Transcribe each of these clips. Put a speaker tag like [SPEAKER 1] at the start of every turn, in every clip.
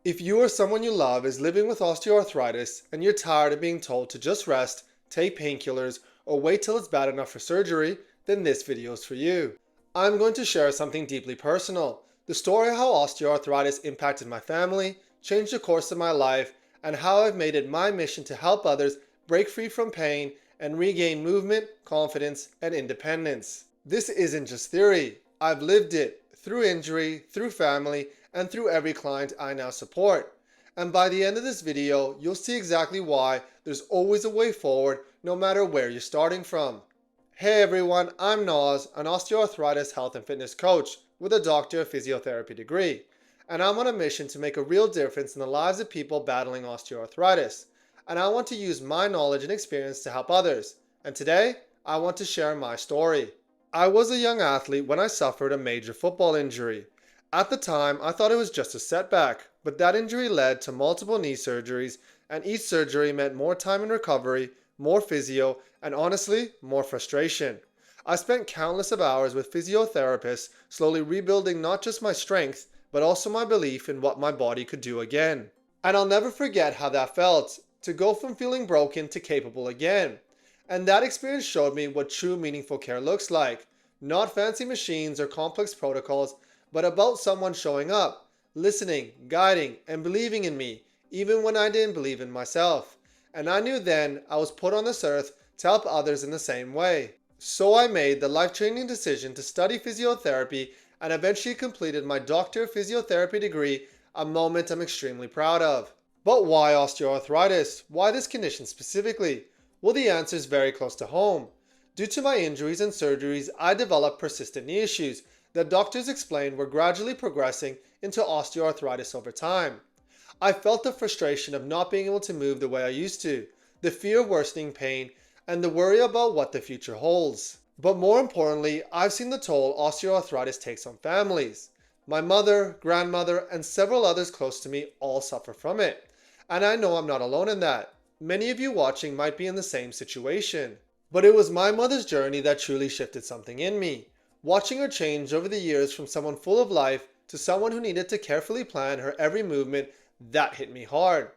[SPEAKER 1] If you or someone you love is living with osteoarthritis and you're tired of being told to just rest, take painkillers, or wait till it's bad enough for surgery, then this video is for you. I'm going to share something deeply personal, the story of how osteoarthritis impacted my family, changed the course of my life, and how I've made it my mission to help others break free from pain and regain movement, confidence, and independence. This isn't just theory. I've lived it, through injury, through family, and through every client I now support. And by the end of this video, you'll see exactly why there's always a way forward no matter where you're starting from. Hey everyone, I'm Naz, an osteoarthritis health and fitness coach with a Doctor of Physiotherapy degree. And I'm on a mission to make a real difference in the lives of people battling osteoarthritis. And I want to use my knowledge and experience to help others. And today, I want to share my story. I was a young athlete when I suffered a major football injury. At the time, I thought it was just a setback, but that injury led to multiple knee surgeries, and each surgery meant more time in recovery, more physio, and honestly, more frustration. I spent countless of hours with physiotherapists, slowly rebuilding not just my strength, but also my belief in what my body could do again. And I'll never forget how that felt, to go from feeling broken to capable again. And that experience showed me what true meaningful care looks like. Not fancy machines or complex protocols, but about someone showing up, listening, guiding, and believing in me, even when I didn't believe in myself. And I knew then I was put on this earth to help others in the same way. So I made the life-changing decision to study physiotherapy and eventually completed my Doctor of Physiotherapy degree, a moment I'm extremely proud of. But why osteoarthritis? Why this condition specifically? Well, the answer is very close to home. Due to my injuries and surgeries, I developed persistent knee issues that doctors explained were gradually progressing into osteoarthritis over time. I felt the frustration of not being able to move the way I used to, the fear of worsening pain, and the worry about what the future holds. But more importantly, I've seen the toll osteoarthritis takes on families. My mother, grandmother, and several others close to me all suffer from it. And I know I'm not alone in that. Many of you watching might be in the same situation. But it was my mother's journey that truly shifted something in me. Watching her change over the years from someone full of life to someone who needed to carefully plan her every movement, that hit me hard.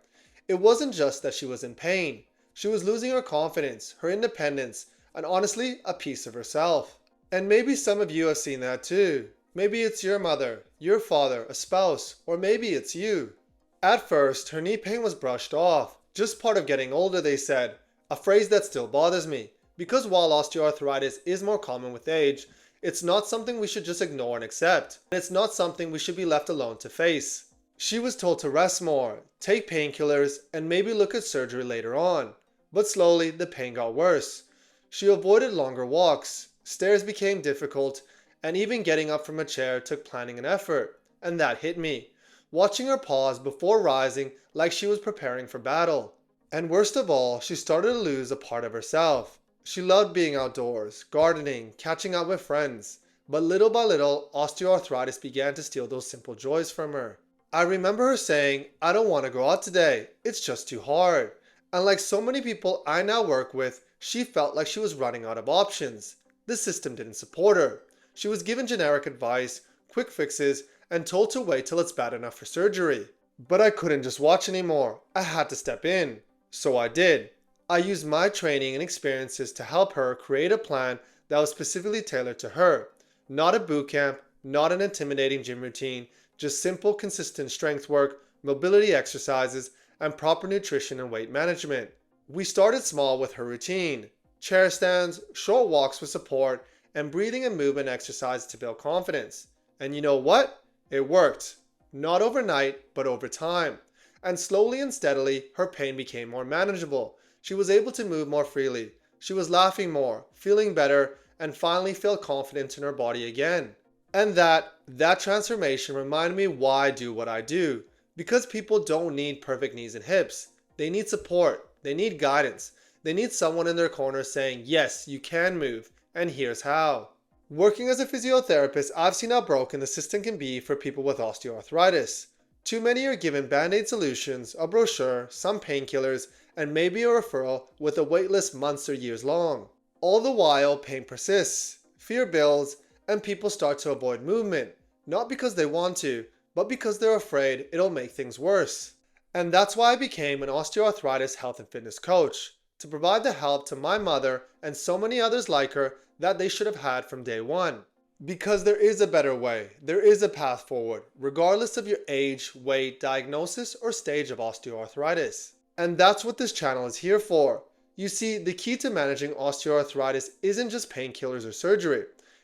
[SPEAKER 1] It wasn't just that she was in pain. She was losing her confidence, her independence, and honestly, a piece of herself. And maybe some of you have seen that too. Maybe it's your mother, your father, a spouse, or maybe it's you. At first, her knee pain was brushed off. Just part of getting older, they said. A phrase that still bothers me. Because while osteoarthritis is more common with age, it's not something we should just ignore and accept. And it's not something we should be left alone to face. She was told to rest more, take painkillers, and maybe look at surgery later on. But slowly, the pain got worse. She avoided longer walks, stairs became difficult, and even getting up from a chair took planning and effort. And that hit me. Watching her pause before rising like she was preparing for battle. And worst of all, she started to lose a part of herself. She loved being outdoors, gardening, catching up with friends. But little by little, osteoarthritis began to steal those simple joys from her. I remember her saying, "I don't want to go out today. It's just too hard." And like so many people I now work with, she felt like she was running out of options. The system didn't support her. She was given generic advice, quick fixes, and told to wait till it's bad enough for surgery. But I couldn't just watch anymore. I had to step in. So I did. I used my training and experiences to help her create a plan that was specifically tailored to her. Not a boot camp, not an intimidating gym routine, just simple, consistent strength work, mobility exercises, and proper nutrition and weight management. We started small with her routine. Chair stands, short walks with support, and breathing and movement exercises to build confidence. And you know what? It worked. Not overnight, but over time. And slowly and steadily, her pain became more manageable. She was able to move more freely. She was laughing more, feeling better, and finally felt confident in her body again. And that transformation reminded me why I do what I do. Because people don't need perfect knees and hips. They need support. They need guidance. They need someone in their corner saying, yes, you can move, and here's how. Working as a physiotherapist, I've seen how broken the system can be for people with osteoarthritis. Too many are given band-aid solutions, a brochure, some painkillers, and maybe a referral with a wait list months or years long. All the while, pain persists, fear builds, and people start to avoid movement, not because they want to, but because they're afraid it'll make things worse. And that's why I became an osteoarthritis health and fitness coach, to provide the help to my mother and so many others like her that they should have had from day one. Because there is a better way, there is a path forward, regardless of your age, weight, diagnosis, or stage of osteoarthritis. And that's what this channel is here for. You see, the key to managing osteoarthritis isn't just painkillers or surgery.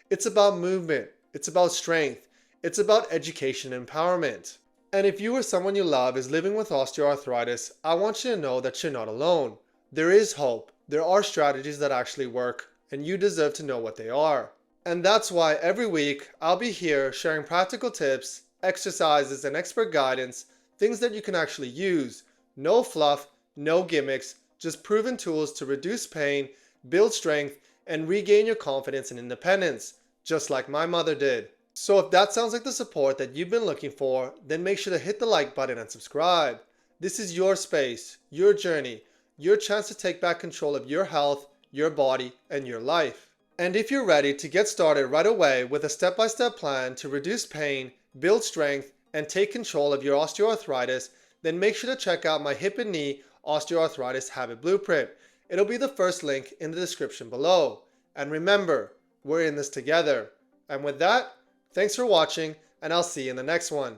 [SPEAKER 1] It's about movement, it's about strength, it's about education and empowerment. And if you or someone you love is living with osteoarthritis, I want you to know that you're not alone. There is hope, there are strategies that actually work, and you deserve to know what they are. And that's why every week I'll be here sharing practical tips, exercises, and expert guidance, things that you can actually use. No fluff, no gimmicks, just proven tools to reduce pain, build strength, and regain your confidence and independence, just like my mother did. So if that sounds like the support that you've been looking for, then make sure to hit the like button and subscribe. This is your space, your journey, your chance to take back control of your health, your body, and your life. And if you're ready to get started right away with a step-by-step plan to reduce pain, build strength, and take control of your osteoarthritis, then make sure to check out my hip and knee osteoarthritis habit blueprint. It'll be the first link in the description below. And remember, we're in this together. And with that, thanks for watching, and I'll see you in the next one.